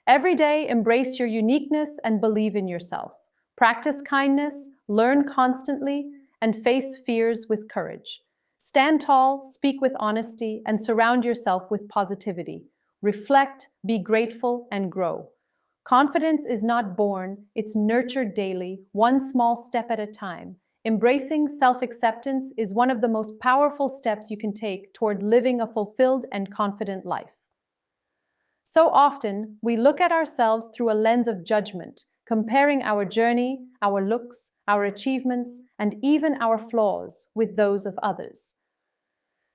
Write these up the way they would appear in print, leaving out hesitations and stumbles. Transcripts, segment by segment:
Every day, embrace your uniqueness and believe in yourself. Practice kindness, learn constantly, and face fears with courage. Stand tall, speak with honesty, and surround yourself with positivity. Reflect, be grateful, and grow. Confidence is not born, it's nurtured daily, one small step at a time. Embracing self-acceptance is one of the most powerful steps you can take toward living a fulfilled and confident life. So often, we look at ourselves through a lens of judgment, comparing our journey, our looks, our achievements, and even our flaws with those of others.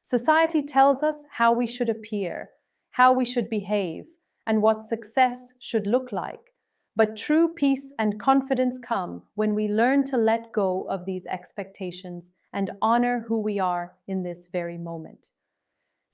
Society tells us how we should appear, how we should behave, and what success should look like. But true peace and confidence come when we learn to let go of these expectations and honor who we are in this very moment.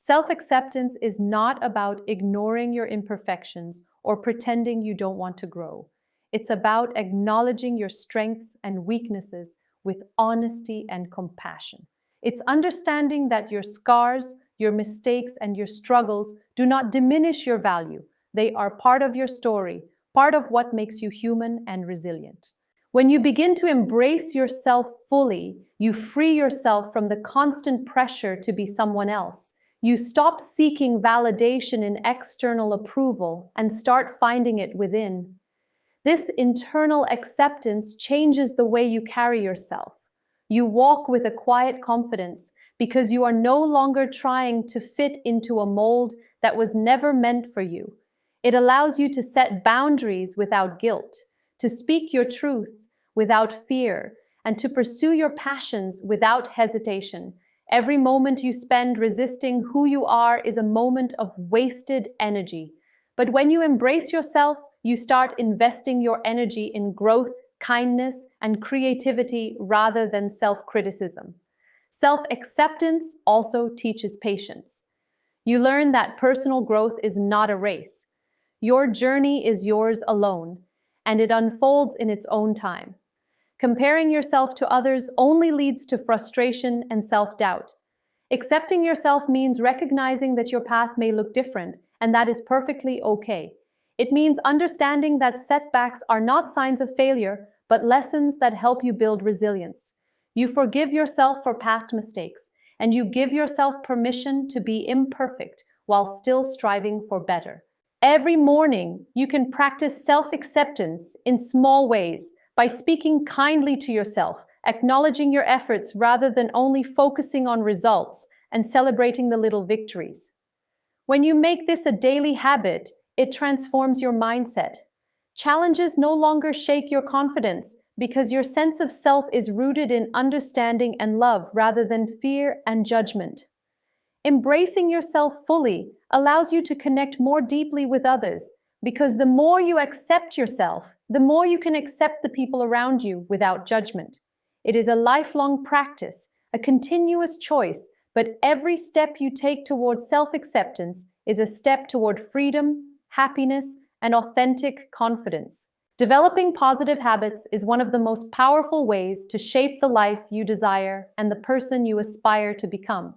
Self-acceptance is not about ignoring your imperfections or pretending you don't want to grow. It's about acknowledging your strengths and weaknesses with honesty and compassion. It's understanding that your scars, your mistakes, and your struggles do not diminish your value. They are part of your story, part of what makes you human and resilient. When you begin to embrace yourself fully, you free yourself from the constant pressure to be someone else. You stop seeking validation in external approval and start finding it within. This internal acceptance changes the way you carry yourself. You walk with a quiet confidence because you are no longer trying to fit into a mold that was never meant for you. It allows you to set boundaries without guilt, to speak your truth without fear, and to pursue your passions without hesitation. Every moment you spend resisting who you are is a moment of wasted energy. But when you embrace yourself, you start investing your energy in growth, kindness, and creativity rather than self-criticism. Self-acceptance also teaches patience. You learn that personal growth is not a race. Your journey is yours alone, and it unfolds in its own time. Comparing yourself to others only leads to frustration and self-doubt. Accepting yourself means recognizing that your path may look different, and that is perfectly okay. It means understanding that setbacks are not signs of failure, but lessons that help you build resilience. You forgive yourself for past mistakes, and you give yourself permission to be imperfect while still striving for better. Every morning, you can practice self-acceptance in small ways by speaking kindly to yourself, acknowledging your efforts rather than only focusing on results, and celebrating the little victories. When you make this a daily habit, it transforms your mindset. Challenges no longer shake your confidence because your sense of self is rooted in understanding and love rather than fear and judgment. Embracing yourself fully allows you to connect more deeply with others because the more you accept yourself, the more you can accept the people around you without judgment. It is a lifelong practice, a continuous choice, but every step you take toward self-acceptance is a step toward freedom, happiness, and authentic confidence. Developing positive habits is one of the most powerful ways to shape the life you desire and the person you aspire to become.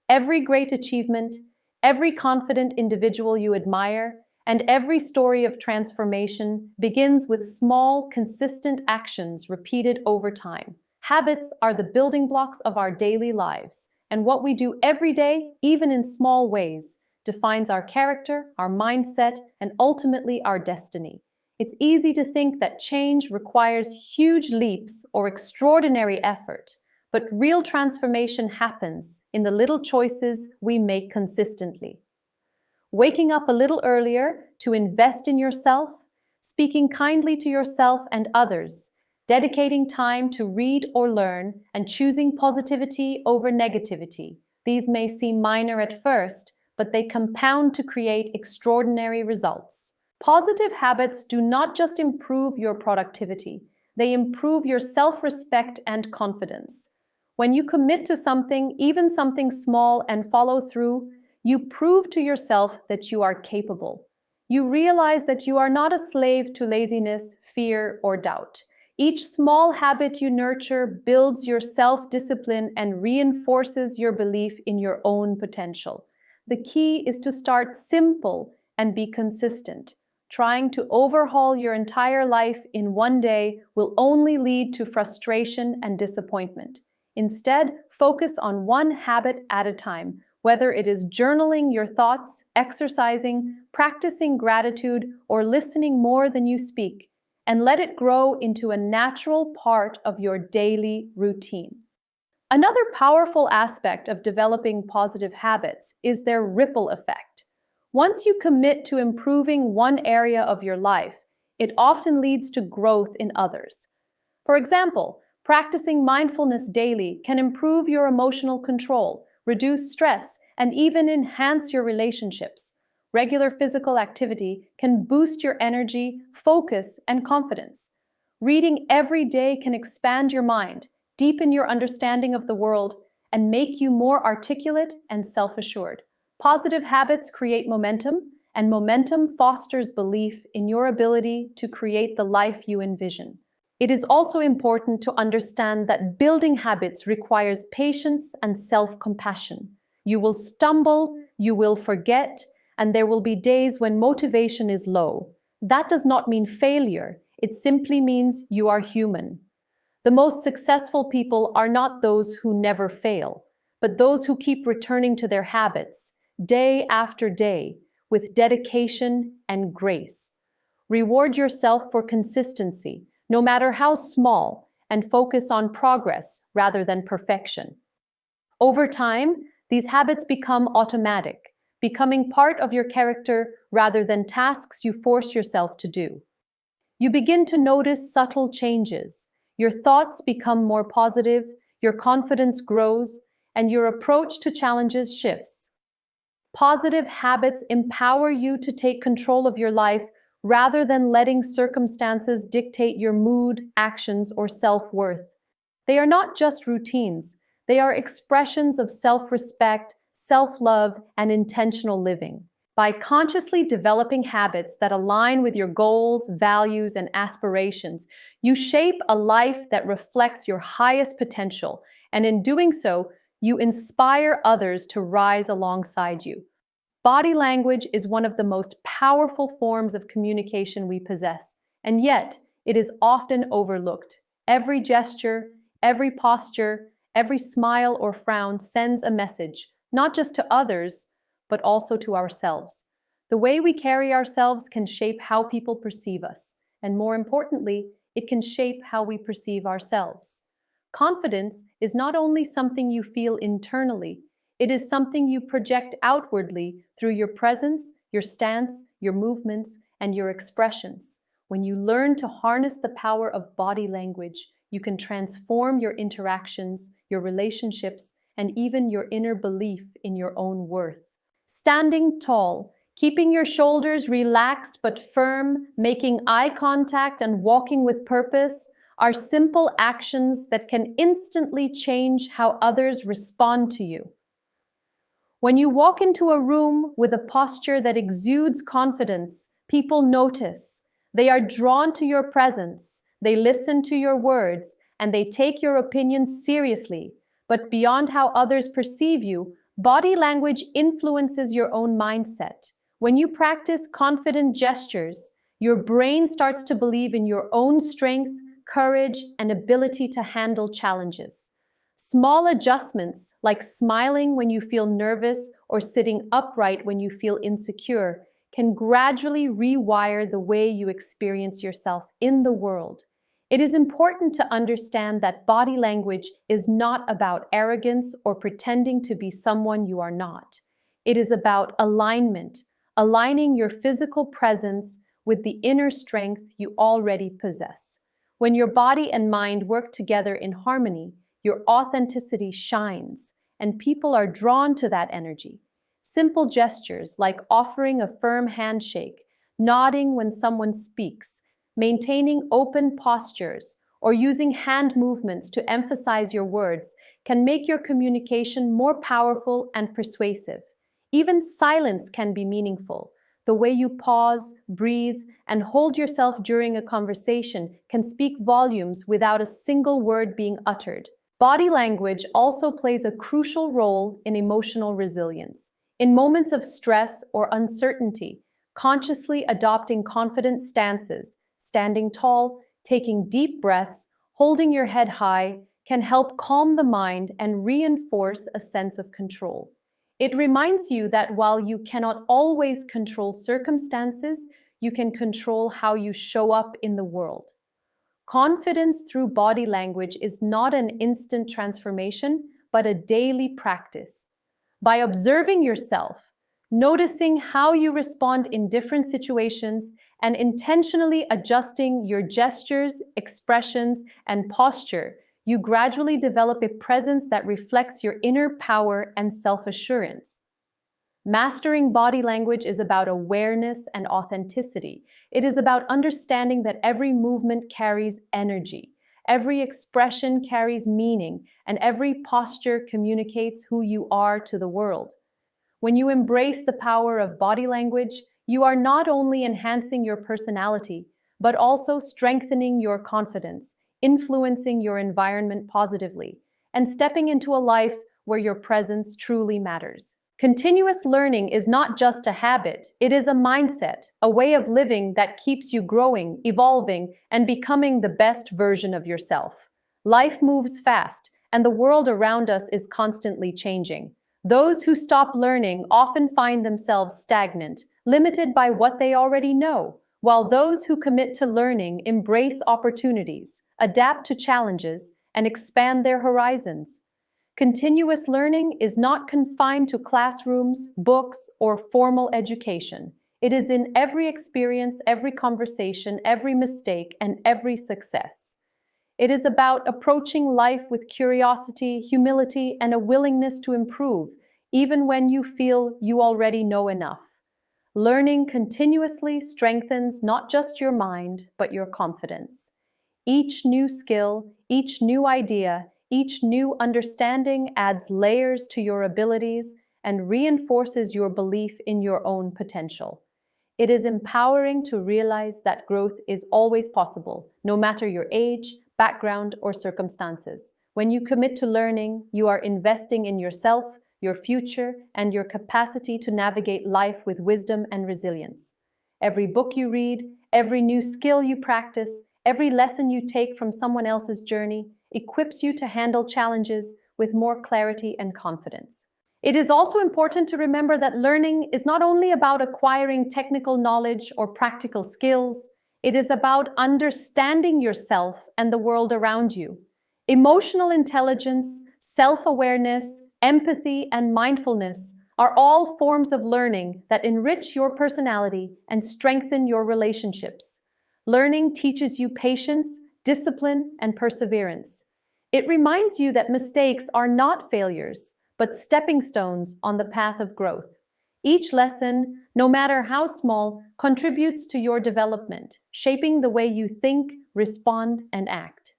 Every great achievement, every confident individual you admire, and every story of transformation begins with small, consistent actions repeated over time. Habits are the building blocks of our daily lives, and what we do every day, even in small ways, defines our character, our mindset, and ultimately our destiny. It's easy to think that change requires huge leaps or extraordinary effort, but real transformation happens in the little choices we make consistently. Waking up a little earlier to invest in yourself, speaking kindly to yourself and others, dedicating time to read or learn, and choosing positivity over negativity. These may seem minor at first, but they compound to create extraordinary results. Positive habits do not just improve your productivity, they improve your self-respect and confidence. When you commit to something, even something small, and follow through, you prove to yourself that you are capable. You realize that you are not a slave to laziness, fear, or doubt. Each small habit you nurture builds your self-discipline and reinforces your belief in your own potential. The key is to start simple and be consistent. Trying to overhaul your entire life in one day will only lead to frustration and disappointment. Instead, focus on one habit at a time, whether it is journaling your thoughts, exercising, practicing gratitude, or listening more than you speak, and let it grow into a natural part of your daily routine. Another powerful aspect of developing positive habits is their ripple effect. Once you commit to improving one area of your life, it often leads to growth in others. For example, practicing mindfulness daily can improve your emotional control, reduce stress, and even enhance your relationships. Regular physical activity can boost your energy, focus, and confidence. Reading every day can expand your mind, deepen your understanding of the world, and make you more articulate and self-assured. Positive habits create momentum, and momentum fosters belief in your ability to create the life you envision. It is also important to understand that building habits requires patience and self-compassion. You will stumble, you will forget, and there will be days when motivation is low. That does not mean failure, it simply means you are human. The most successful people are not those who never fail, but those who keep returning to their habits, day after day, with dedication and grace. Reward yourself for consistency, no matter how small, and focus on progress rather than perfection. Over time, these habits become automatic, becoming part of your character rather than tasks you force yourself to do. You begin to notice subtle changes. Your thoughts become more positive, your confidence grows, and your approach to challenges shifts. Positive habits empower you to take control of your life rather than letting circumstances dictate your mood, actions, or self-worth. They are not just routines, they are expressions of self-respect, self-love, and intentional living. By consciously developing habits that align with your goals, values, and aspirations, you shape a life that reflects your highest potential, and in doing so, you inspire others to rise alongside you. Body language is one of the most powerful forms of communication we possess, and yet it is often overlooked. Every gesture, every posture, every smile or frown sends a message, not just to others, but also to ourselves. The way we carry ourselves can shape how people perceive us, and more importantly, it can shape how we perceive ourselves. Confidence is not only something you feel internally, it is something you project outwardly through your presence, your stance, your movements, and your expressions. When you learn to harness the power of body language, you can transform your interactions, your relationships, and even your inner belief in your own worth. Standing tall, keeping your shoulders relaxed but firm, making eye contact and walking with purpose are simple actions that can instantly change how others respond to you. When you walk into a room with a posture that exudes confidence, people notice. They are drawn to your presence, they listen to your words, and they take your opinions seriously. But beyond how others perceive you, body language influences your own mindset. When you practice confident gestures, your brain starts to believe in your own strength, courage, and ability to handle challenges. Small adjustments, like smiling when you feel nervous or sitting upright when you feel insecure, can gradually rewire the way you experience yourself in the world. It is important to understand that body language is not about arrogance or pretending to be someone you are not. It is about alignment, aligning your physical presence with the inner strength you already possess. When your body and mind work together in harmony, your authenticity shines, and people are drawn to that energy. Simple gestures like offering a firm handshake, nodding when someone speaks, maintaining open postures, or using hand movements to emphasize your words can make your communication more powerful and persuasive. Even silence can be meaningful. The way you pause, breathe, and hold yourself during a conversation can speak volumes without a single word being uttered. Body language also plays a crucial role in emotional resilience. In moments of stress or uncertainty, Consciously adopting confident stances, standing tall, taking deep breaths, holding your head high, can help calm the mind and reinforce a sense of control. It reminds you that while you cannot always control circumstances, you can control how you show up in the world. Confidence through body language is not an instant transformation, but a daily practice. By observing yourself, noticing how you respond in different situations, and intentionally adjusting your gestures, expressions, and posture, you gradually develop a presence that reflects your inner power and self-assurance. Mastering body language is about awareness and authenticity. It is about understanding that every movement carries energy, every expression carries meaning, and every posture communicates who you are to the world. When you embrace the power of body language, you are not only enhancing your personality, but also strengthening your confidence, influencing your environment positively, and stepping into a life where your presence truly matters. Continuous learning is not just a habit, it is a mindset, a way of living that keeps you growing, evolving, and becoming the best version of yourself. Life moves fast, and the world around us is constantly changing. Those who stop learning often find themselves stagnant, limited by what they already know, while those who commit to learning embrace opportunities, adapt to challenges, and expand their horizons. Continuous learning is not confined to classrooms, books, or formal education. It is in every experience, every conversation, every mistake, and every success. It is about approaching life with curiosity, humility, and a willingness to improve, even when you feel you already know enough. Learning continuously strengthens not just your mind, but your confidence. Each new skill, each new idea, each new understanding adds layers to your abilities and reinforces your belief in your own potential. It is empowering to realize that growth is always possible, no matter your age, background, or circumstances. When you commit to learning, you are investing in yourself, your future, and your capacity to navigate life with wisdom and resilience. Every book you read, every new skill you practice, every lesson you take from someone else's journey equips you to handle challenges with more clarity and confidence. It is also important to remember that learning is not only about acquiring technical knowledge or practical skills, it is about understanding yourself and the world around you. Emotional intelligence, self-awareness, empathy, and mindfulness are all forms of learning that enrich your personality and strengthen your relationships. Learning teaches you patience, discipline, and perseverance. It reminds you that mistakes are not failures, but stepping stones on the path of growth. Each lesson, no matter how small, contributes to your development, shaping the way you think, respond, and act.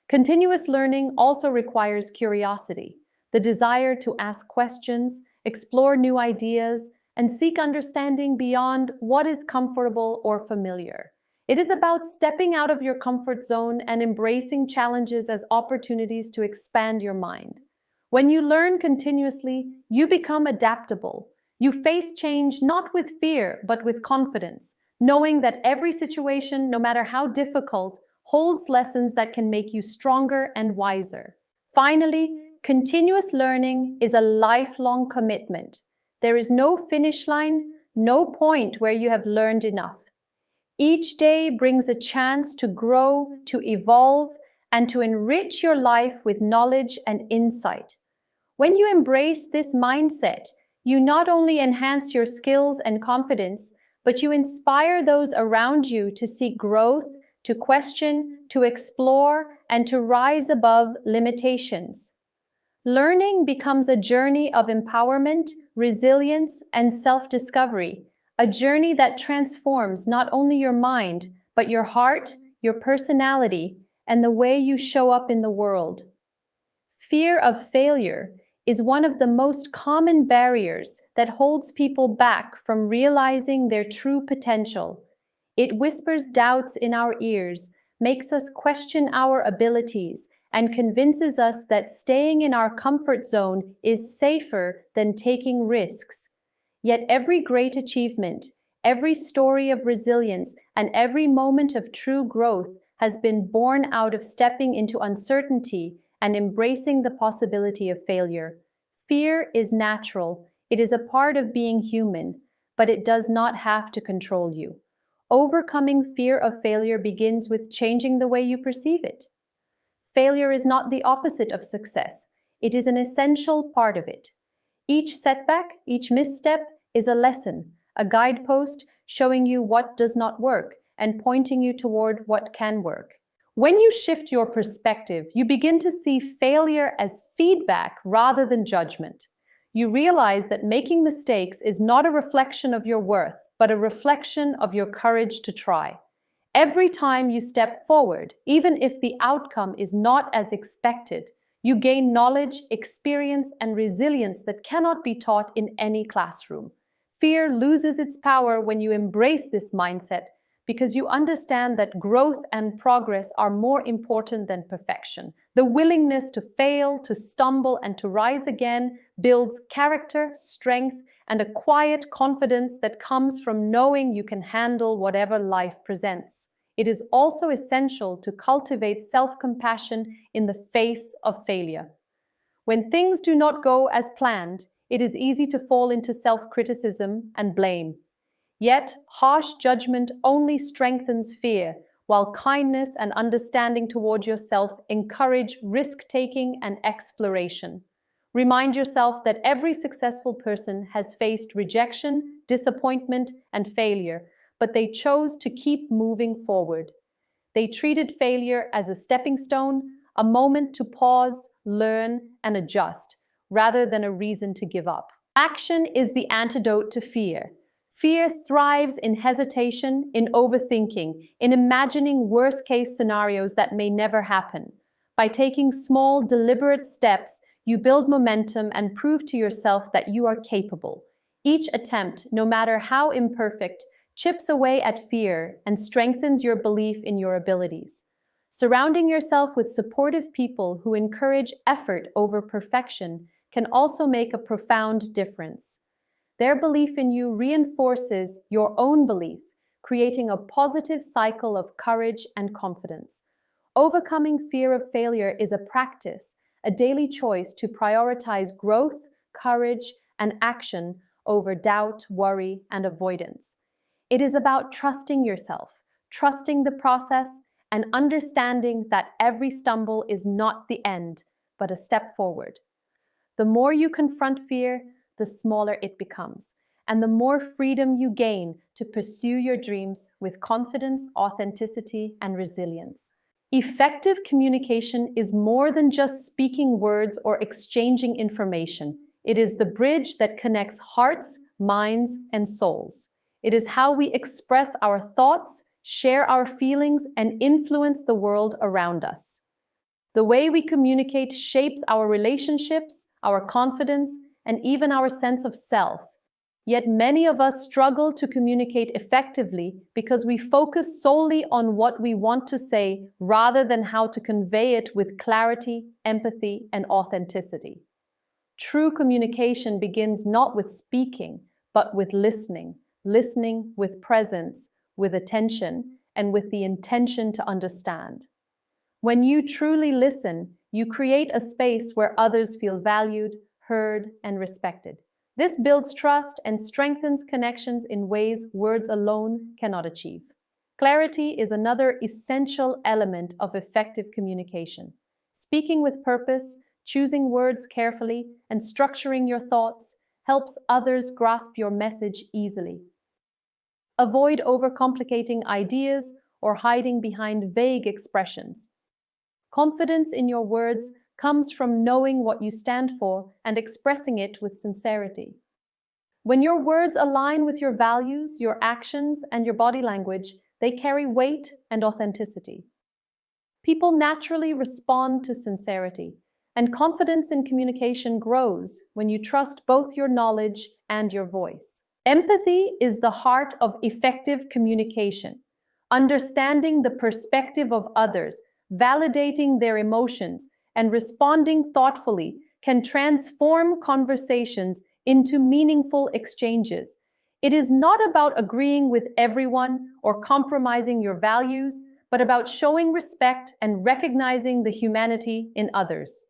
Continuous learning also requires curiosity, the desire to ask questions, explore new ideas, and seek understanding beyond what is comfortable or familiar. It is about stepping out of your comfort zone and embracing challenges as opportunities to expand your mind. When you learn continuously, you become adaptable. You face change not with fear, but with confidence, knowing that every situation, no matter how difficult, holds lessons that can make you stronger and wiser. Finally, continuous learning is a lifelong commitment. There is no finish line, no point where you have learned enough. Each day brings a chance to grow, to evolve, and to enrich your life with knowledge and insight. When you embrace this mindset, you not only enhance your skills and confidence, but you inspire those around you to seek growth, to question, to explore, and to rise above limitations. Learning becomes a journey of empowerment, resilience, and self-discovery, a journey that transforms not only your mind, but your heart, your personality, and the way you show up in the world. Fear of failure is one of the most common barriers that holds people back from realizing their true potential. It whispers doubts in our ears, makes us question our abilities, and convinces us that staying in our comfort zone is safer than taking risks. Yet every great achievement, Every story of resilience and every moment of true growth has been born out of stepping into uncertainty and embracing the possibility of failure. Fear is natural, it is a part of being human, but it does not have to control you. Overcoming fear of failure begins with changing the way you perceive it. Failure is not the opposite of success, it is an essential part of it. Each setback, each misstep is a lesson, a guidepost showing you what does not work and pointing you toward what can work. When you shift your perspective, you begin to see failure as feedback rather than judgment. You realize that making mistakes is not a reflection of your worth, but a reflection of your courage to try. Every time you step forward, even if the outcome is not as expected, you gain knowledge, experience, and resilience that cannot be taught in any classroom. Fear loses its power when you embrace this mindset because you understand that growth and progress are more important than perfection. The willingness to fail, to stumble, and to rise again builds character, strength, and a quiet confidence that comes from knowing you can handle whatever life presents. It is also essential to cultivate self-compassion in the face of failure. When things do not go as planned, it is easy to fall into self-criticism and blame. Yet, harsh judgment only strengthens fear, while kindness and understanding toward yourself encourage risk-taking and exploration. Remind yourself that every successful person has faced rejection, disappointment, and failure, but they chose to keep moving forward. They treated failure as a stepping stone, a moment to pause, learn, and adjust, rather than a reason to give up. Action is the antidote to fear. Fear thrives in hesitation, in overthinking, in imagining worst-case scenarios that may never happen. By taking small, deliberate steps, you build momentum and prove to yourself that you are capable. Each attempt, no matter how imperfect, chips away at fear and strengthens your belief in your abilities. Surrounding yourself with supportive people who encourage effort over perfection can also make a profound difference. Their belief in you reinforces your own belief, creating a positive cycle of courage and confidence. Overcoming fear of failure is a practice, a daily choice to prioritize growth, courage, and action over doubt, worry, and avoidance. It is about trusting yourself, trusting the process, and understanding that every stumble is not the end, but a step forward. The more you confront fear, the smaller it becomes, and the more freedom you gain to pursue your dreams with confidence, authenticity, and resilience. Effective communication is more than just speaking words or exchanging information. It is the bridge that connects hearts, minds, and souls. It is how we express our thoughts, share our feelings, and influence the world around us. The way we communicate shapes our relationships, our confidence, and even our sense of self. Yet many of us struggle to communicate effectively because we focus solely on what we want to say rather than how to convey it with clarity, empathy, and authenticity. True communication begins not with speaking, but with listening. Listening with presence, with attention, and with the intention to understand. When you truly listen, you create a space where others feel valued, heard, and respected. This builds trust and strengthens connections in ways words alone cannot achieve. Clarity is another essential element of effective communication. Speaking with purpose, choosing words carefully, and structuring your thoughts helps others grasp your message easily. Avoid overcomplicating ideas or hiding behind vague expressions. Confidence in your words comes from knowing what you stand for and expressing it with sincerity. When your words align with your values, your actions, and your body language, they carry weight and authenticity. People naturally respond to sincerity, and confidence in communication grows when you trust both your knowledge and your voice. Empathy is the heart of effective communication. Understanding the perspective of others, validating their emotions, and responding thoughtfully can transform conversations into meaningful exchanges. It is not about agreeing with everyone or compromising your values, but about showing respect and recognizing the humanity in others.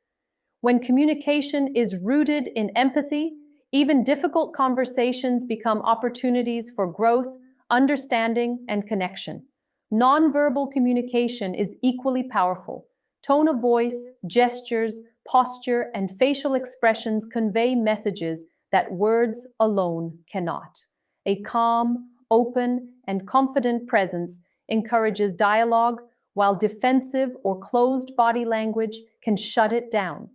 When communication is rooted in empathy, even difficult conversations become opportunities for growth, understanding, and connection. Nonverbal communication is equally powerful. Tone of voice, gestures, posture, and facial expressions convey messages that words alone cannot. A calm, open, and confident presence encourages dialogue, while defensive or closed body language can shut it down.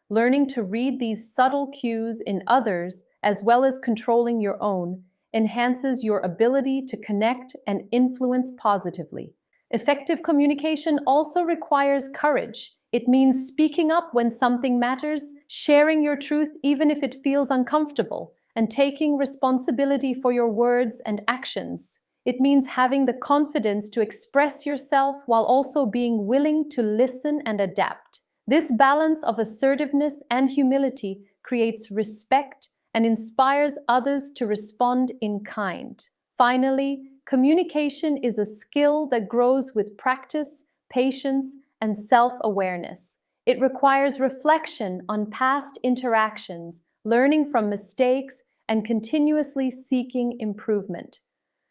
Learning to read these subtle cues in others, as well as controlling your own, enhances your ability to connect and influence positively. Effective communication also requires courage. It means speaking up when something matters, sharing your truth even if it feels uncomfortable, and taking responsibility for your words and actions. It means having the confidence to express yourself while also being willing to listen and adapt. This balance of assertiveness and humility creates respect and inspires others to respond in kind. Finally, communication is a skill that grows with practice, patience, and self-awareness. It requires reflection on past interactions, learning from mistakes, and continuously seeking improvement.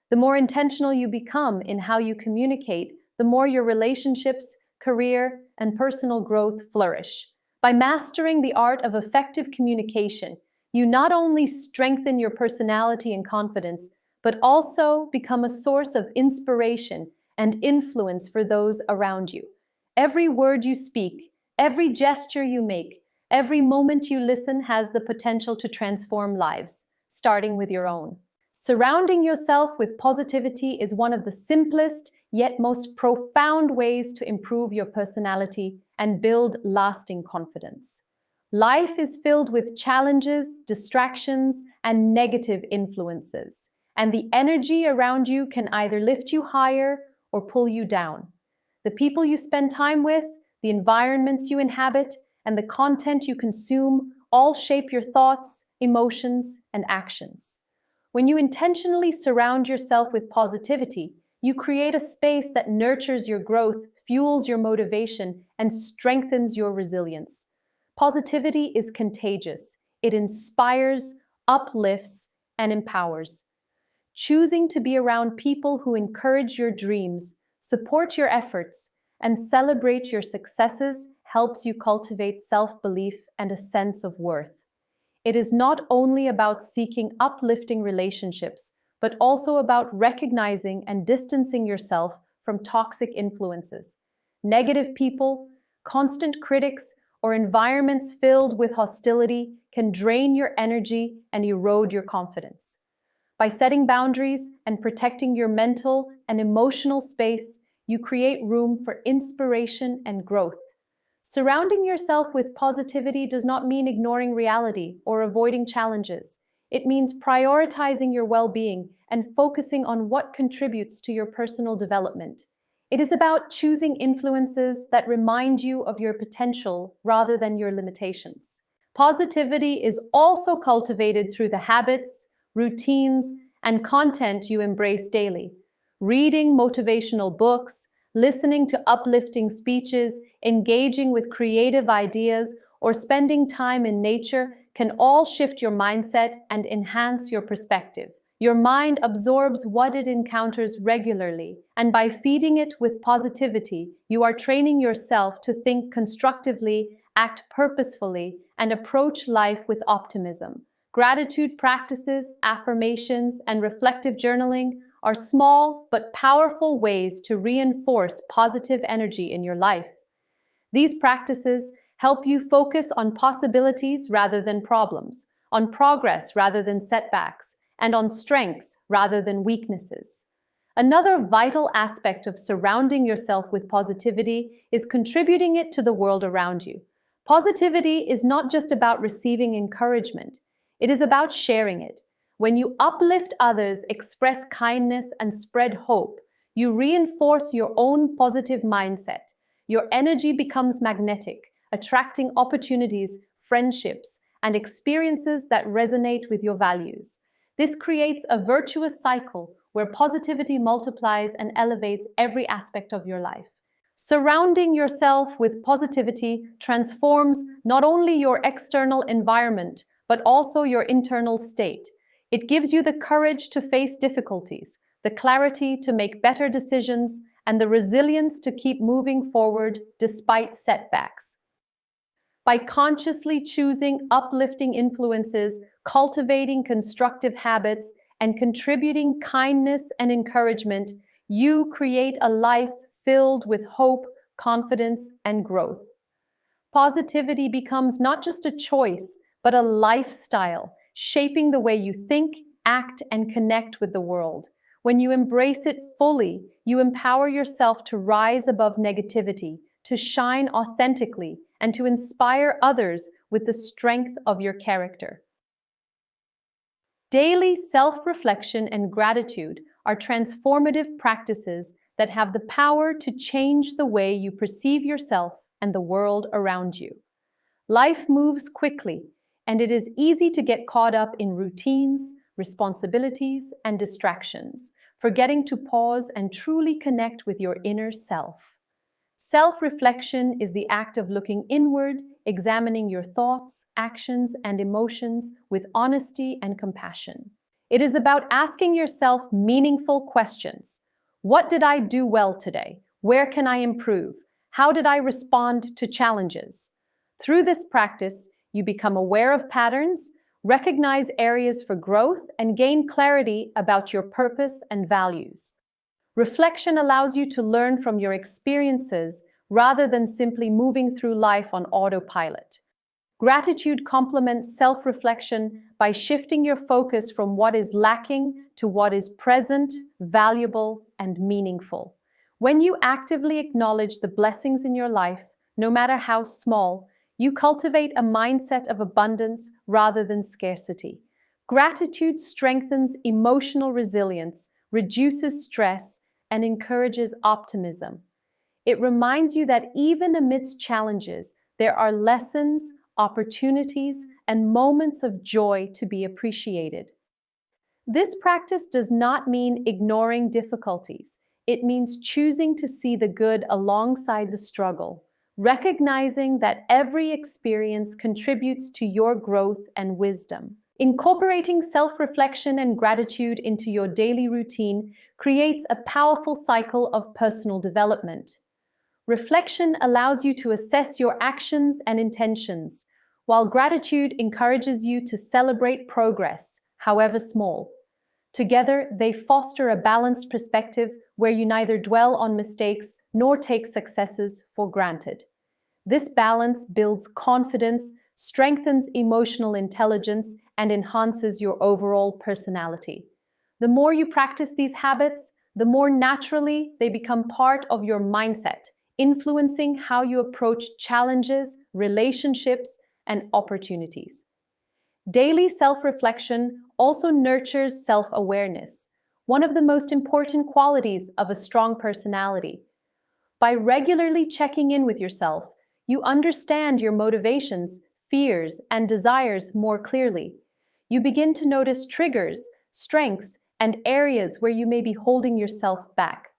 The more intentional you become in how you communicate, the more your relationships, career, and personal growth flourish. By mastering the art of effective communication, you not only strengthen your personality and confidence, but also become a source of inspiration and influence for those around you. Every word you speak, every gesture you make, every moment you listen has the potential to transform lives, starting with your own. Surrounding yourself with positivity is one of the simplest yet most profound ways to improve your personality and build lasting confidence. Life is filled with challenges, distractions, and negative influences, and the energy around you can either lift you higher or pull you down. The people you spend time with, the environments you inhabit, and the content you consume all shape your thoughts, emotions, and actions. When you intentionally surround yourself with positivity, you create a space that nurtures your growth, fuels your motivation, and strengthens your resilience. Positivity is contagious. It inspires, uplifts, and empowers. Choosing to be around people who encourage your dreams, support your efforts, and celebrate your successes helps you cultivate self-belief and a sense of worth. It is not only about seeking uplifting relationships, but also about recognizing and distancing yourself from toxic influences. Negative people, constant critics, or environments filled with hostility can drain your energy and erode your confidence. By setting boundaries and protecting your mental and emotional space, you create room for inspiration and growth. Surrounding yourself with positivity does not mean ignoring reality or avoiding challenges. It means prioritizing your well-being and focusing on what contributes to your personal development. It is about choosing influences that remind you of your potential rather than your limitations. Positivity is also cultivated through the habits, routines, and content you embrace daily. Reading motivational books, listening to uplifting speeches, engaging with creative ideas, or spending time in nature can all shift your mindset and enhance your perspective. Your mind absorbs what it encounters regularly, and by feeding it with positivity, you are training yourself to think constructively, act purposefully, and approach life with optimism. Gratitude practices, affirmations, and reflective journaling are small but powerful ways to reinforce positive energy in your life. These practices help you focus on possibilities rather than problems, on progress rather than setbacks, and on strengths rather than weaknesses. Another vital aspect of surrounding yourself with positivity is contributing it to the world around you. Positivity is not just about receiving encouragement, it is about sharing it. When you uplift others, express kindness, and spread hope, you reinforce your own positive mindset. Your energy becomes magnetic, attracting opportunities, friendships, and experiences that resonate with your values. This creates a virtuous cycle where positivity multiplies and elevates every aspect of your life. Surrounding yourself with positivity transforms not only your external environment, but also your internal state. It gives you the courage to face difficulties, the clarity to make better decisions, and the resilience to keep moving forward despite setbacks. By consciously choosing uplifting influences, cultivating constructive habits, and contributing kindness and encouragement, you create a life filled with hope, confidence, and growth. Positivity becomes not just a choice, but a lifestyle, shaping the way you think, act, and connect with the world. When you embrace it fully, you empower yourself to rise above negativity, to shine authentically, and to inspire others with the strength of your character. Daily self-reflection and gratitude are transformative practices that have the power to change the way you perceive yourself and the world around you. Life moves quickly, and it is easy to get caught up in routines, responsibilities, and distractions, forgetting to pause and truly connect with your inner self. Self-reflection is the act of looking inward, examining your thoughts, actions, and emotions with honesty and compassion. It is about asking yourself meaningful questions. What did I do well today? Where can I improve? How did I respond to challenges? Through this practice, you become aware of patterns, recognize areas for growth, and gain clarity about your purpose and values. Reflection allows you to learn from your experiences rather than simply moving through life on autopilot. Gratitude complements self-reflection by shifting your focus from what is lacking to what is present, valuable, and meaningful. When you actively acknowledge the blessings in your life, no matter how small, you cultivate a mindset of abundance rather than scarcity. Gratitude strengthens emotional resilience, reduces stress, and encourages optimism. It reminds you that even amidst challenges, there are lessons, opportunities, and moments of joy to be appreciated. This practice does not mean ignoring difficulties. It means choosing to see the good alongside the struggle, recognizing that every experience contributes to your growth and wisdom. Incorporating self-reflection and gratitude into your daily routine creates a powerful cycle of personal development. Reflection allows you to assess your actions and intentions, while gratitude encourages you to celebrate progress, however small. Together, they foster a balanced perspective where you neither dwell on mistakes nor take successes for granted. This balance builds confidence, strengthens emotional intelligence, and enhances your overall personality. The more you practice these habits, the more naturally they become part of your mindset, influencing how you approach challenges, relationships, and opportunities. Daily self-reflection also nurtures self-awareness, one of the most important qualities of a strong personality. By regularly checking in with yourself, you understand your motivations, fears, and desires more clearly. You begin to notice triggers, strengths, and areas where you may be holding yourself back.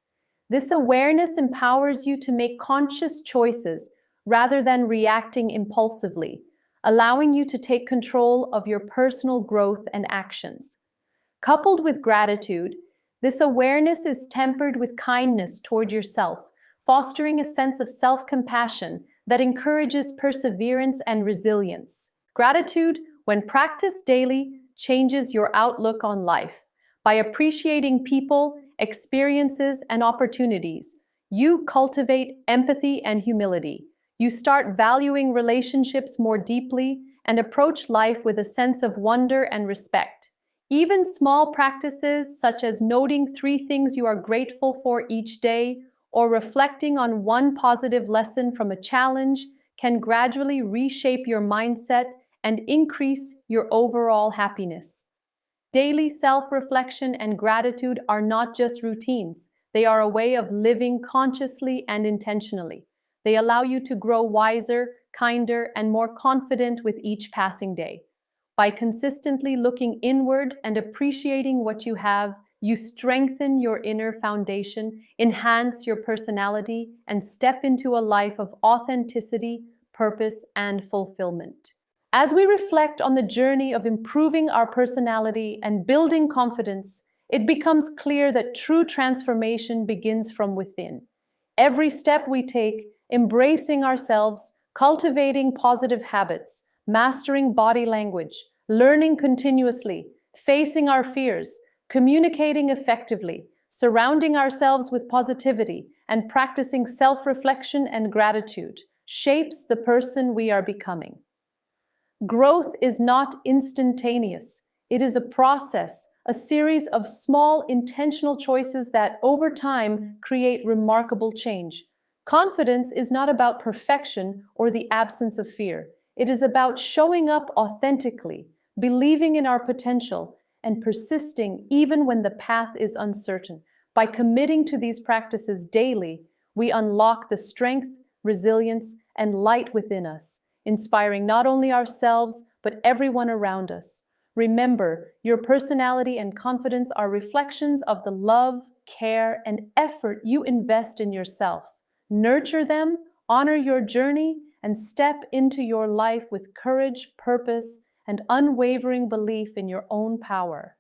This awareness empowers you to make conscious choices rather than reacting impulsively, allowing you to take control of your personal growth and actions. Coupled with gratitude, this awareness is tempered with kindness toward yourself, fostering a sense of self-compassion that encourages perseverance and resilience. Gratitude, when practiced daily, changes your outlook on life. By appreciating people, experiences, and opportunities, you cultivate empathy and humility. You start valuing relationships more deeply and approach life with a sense of wonder and respect. Even small practices such as noting 3 things you are grateful for each day or reflecting on one positive lesson from a challenge can gradually reshape your mindset and increase your overall happiness. Daily self-reflection and gratitude are not just routines. They are a way of living consciously and intentionally. They allow you to grow wiser, kinder, and more confident with each passing day. By consistently looking inward and appreciating what you have, you strengthen your inner foundation, enhance your personality, and step into a life of authenticity, purpose, and fulfillment. As we reflect on the journey of improving our personality and building confidence, it becomes clear that true transformation begins from within. Every step we take, embracing ourselves, cultivating positive habits, mastering body language, learning continuously, facing our fears, communicating effectively, surrounding ourselves with positivity, and practicing self-reflection and gratitude, shapes the person we are becoming. Growth is not instantaneous. It is a process, a series of small intentional choices that, over time, create remarkable change. Confidence is not about perfection or the absence of fear. It is about showing up authentically, believing in our potential, and persisting even when the path is uncertain. By committing to these practices daily, we unlock the strength, resilience, and light within us, inspiring not only ourselves, but everyone around us. Remember, your personality and confidence are reflections of the love, care, and effort you invest in yourself. Nurture them, honor your journey, and step into your life with courage, purpose, and unwavering belief in your own power.